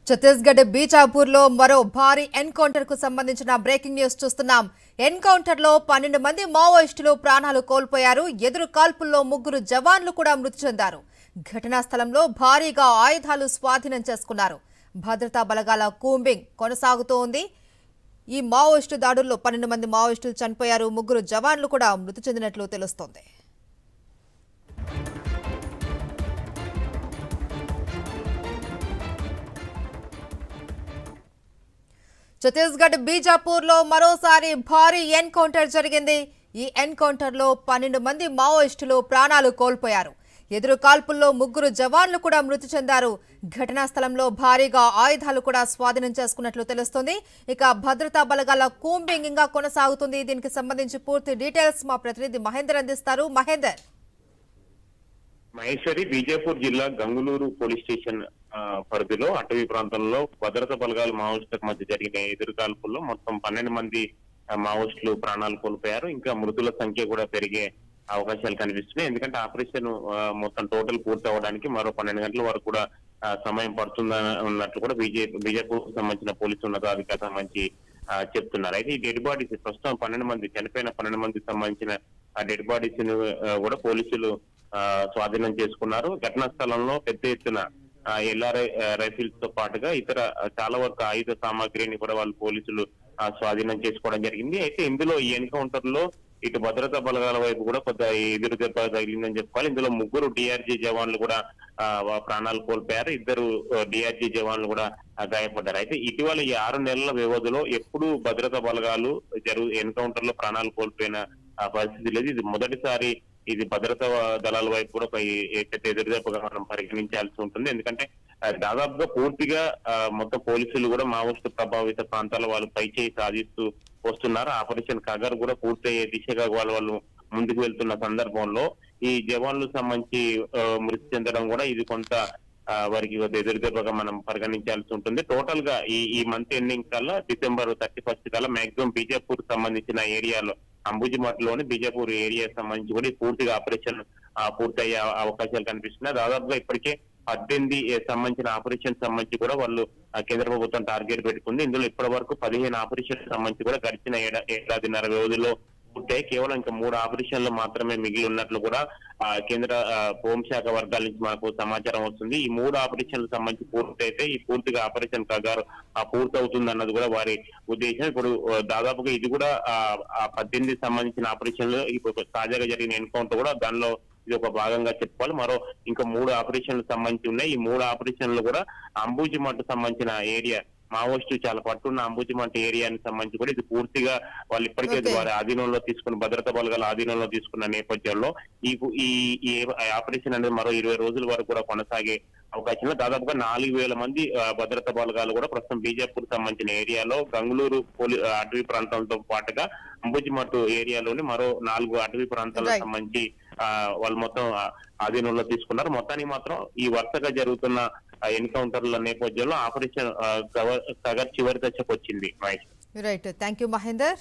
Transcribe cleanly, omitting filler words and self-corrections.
ఛత్తీస్గఢ్ బీజాపూర్ లో మరో భారీ ఎన్కౌంటర్ కు సంబంధించిన బ్రేకింగ్ న్యూస్ చూస్తున్నాం. ఎన్కౌంటర్ లో 12 మంది మావోయిస్టులు ప్రాణాలు కోల్పోయారు. ఎదురు కాల్పుల్లో 3 జవాన్లు కూడా మృతి చెందారు. ఘటనా స్థలంలో భారీగా ఆయుధాలు స్వాధీనం చేసుకున్నారు. భద్రతా బలగాల కూంబింగ్ కొనసాగుతోంది. ఈ మావోయిస్టు దాడుల్లో 12 మంది మావోయిస్టులు చనిపోయారు. 3 జవాన్లు కూడా మృతి చెందినట్లు తెలుస్తోంది. ఛత్తీస్గఢ్ బీజాపూర్ లో మరోసారి భారీ ఎన్కౌంటర్ జరిగింది. ఈ ఎన్కౌంటర్ లో 12 మంది మావోయిస్టులు ప్రాణాలు కోల్పోయారు. ఎదురు కాల్పుల్లో 3 జవాన్లు కూడా మృతి చెందారు. ఘటనా స్థలంలో భారీగా ఆయుధాలు కూడా స్వాధీనం చేసుకున్నట్లు తెలుస్తోంది. ఇక భద్రతా బలగాల కూంబింగ్ ఇంకా కొనసాగుతుంది. దీనికి సంబంధించి పూర్తి డీటెయిల్స్ మా ప్రతినిధి మహేందర్ అందిస్తారు. మహేందర్. మహేశ్వరి బీజాపూర్ జిల్లా గంగులూరు పోలీస్ స్టేషన్ పరిధిలో అటవీ ప్రాంతంలో భద్రతా బలగాలు మావోయిస్టులకు మధ్య జరిగిన ఎదురు కాల్పుల్లో మొత్తం 12 మంది మావోయిస్టులు ప్రాణాలు కోల్పోయారు. ఇంకా మృతుల సంఖ్య కూడా పెరిగే అవకాశాలు కనిపిస్తున్నాయి. ఎందుకంటే ఆపరేషన్ మొత్తం టోటల్ పూర్తి అవ్వడానికి మరో 12 గంటల వరకు కూడా సమయం పడుతుందన్నట్లు కూడా బీజాపూర్ సంబంధించిన పోలీసు ఉన్నతాధికారులకు సంబంధించి చెప్తున్నారు. అయితే ఈ డెడ్ బాడీస్ ప్రస్తుతం 12 మంది చనిపోయిన 12 మందికి సంబంధించిన డెడ్ బాడీస్ కూడా పోలీసులు స్వాధీనం చేసుకున్నారు. ఘటనా స్థలంలో పెద్ద ఎత్తున ఎల్ఆర్ఐ రైఫిల్స్ తో పాటుగా ఇతర చాలా వరకు ఆయుధ సామాగ్రిని కూడా వాళ్ళు పోలీసులు స్వాధీనం చేసుకోవడం జరిగింది. అయితే ఇందులో ఈ ఎన్కౌంటర్ లో ఇటు భద్రతా బలగాల వైపు కూడా కొంత ఎదురు దెబ్బ తగిలిందని చెప్పుకోవాలి. ఇందులో 3 డిఆర్జీ జవాన్లు కూడా ప్రాణాలు కోల్పోయారు. 2 డిఆర్జీ జవాన్లు కూడా గాయపడ్డారు. అయితే ఇటీవల ఈ 6 నెలల వ్యవధిలో ఎప్పుడు భద్రతా బలగాలు ఎన్కౌంటర్ లో ప్రాణాలు కోల్పోయిన పరిస్థితి లేదు. ఇది మొదటిసారి ఇది భద్రతా దళాల వైపు కూడా పెద్ద ఎదురుదెబ్బగా మనం పరిగణించాల్సి ఉంటుంది. ఎందుకంటే దాదాపుగా పూర్తిగా మొత్తం పోలీసులు కూడా మావోయిస్టు ప్రభావిత ప్రాంతాల వాళ్ళు పైచేయి సాధిస్తూ వస్తున్నారు. ఆపరేషన్ కగర్ కూడా పూర్తయ్యే దిశగా వాళ్ళు ముందుకు వెళ్తున్న సందర్భంలో ఈ జవాన్లు సంబంధించి మృతి చెందడం కూడా ఇది కొంత వారికి ఎదురుదెబ్బగా మనం పరిగణించాల్సి ఉంటుంది. టోటల్ గా ఈ మంత్ ఎండింగ్ కల్లా December 31 కల్లా మాక్సిమం బీజాపూర్ సంబంధించిన ఏరియాలో అంబుజిమట్లోని బీజాపూర్ ఏరియా సంబంధించి కూడా పూర్తిగా ఆపరేషన్ పూర్తయ్యే అవకాశాలు కనిపిస్తున్నాయి. దాదాపుగా ఇప్పటికే 18 సంబంధించిన ఆపరేషన్ సంబంధించి కూడా వాళ్ళు కేంద్ర ప్రభుత్వం టార్గెట్ పెట్టుకుంది. ఇందులో ఇప్పటి వరకు 15 ఆపరేషన్ సంబంధించి కూడా గడిచిన ఏడాదిన్నర వ్యవధిలో పూర్తయి కేవలం ఇంకా 3 ఆపరేషన్లు మాత్రమే మిగిలి ఉన్నట్లు కూడా కేంద్ర హోంశాఖ వర్గాల నుంచి మనకు సమాచారం వస్తుంది. ఈ 3 ఆపరేషన్లకు సంబంధించి పూర్తయితే ఈ పూర్తిగా ఆపరేషన్ కగారు పూర్తవుతుంది అన్నది కూడా వారి ఉద్దేశం. ఇప్పుడు దాదాపుగా ఇది కూడా 18 సంబంధించిన ఆపరేషన్లు ఇప్పుడు తాజాగా జరిగిన ఎన్కౌంటర్ కూడా దానిలో ఇది ఒక భాగంగా చెప్పుకోవాలి. మరో ఇంకా 3 ఆపరేషన్లకు సంబంధించి ఉన్నాయి. ఈ 3 ఆపరేషన్లు కూడా అంబుజిమట్ సంబంధించిన ఏరియా మావోయిస్టు చాలా పట్టున్న అంబుజిమంట ఏరియాకి సంబంధించి కూడా ఇది పూర్తిగా వాళ్ళు ఇప్పటికే వారి ఆధీనంలో తీసుకున్న భద్రతా బలగాల ఆధీనంలో తీసుకున్న నేపథ్యంలో ఈ ఆపరేషన్ అనేది మరో 20 రోజుల వరకు కూడా కొనసాగే అవకాశంలో దాదాపుగా 4000 మంది భద్రతా బలగాలు కూడా ప్రస్తుతం బీజాపూర్ సంబంధించిన ఏరియాలో గంగులూరు అటవీ ప్రాంతాలతో పాటుగా అంబుజిమట్టు ఏరియాలోని మరో 4 అటవీ ప్రాంతాలకు సంబంధించి వాళ్ళు మొత్తం ఆధీనంలో తీసుకున్నారు. మొత్తానికి మాత్రం ఈ వరుసగా జరుగుతున్న ఎన్కౌంటర్ల నేపథ్యంలో ఆపరేషన్ కగర్ చివరి దశకు వచ్చింది. Right, thank you Mahender.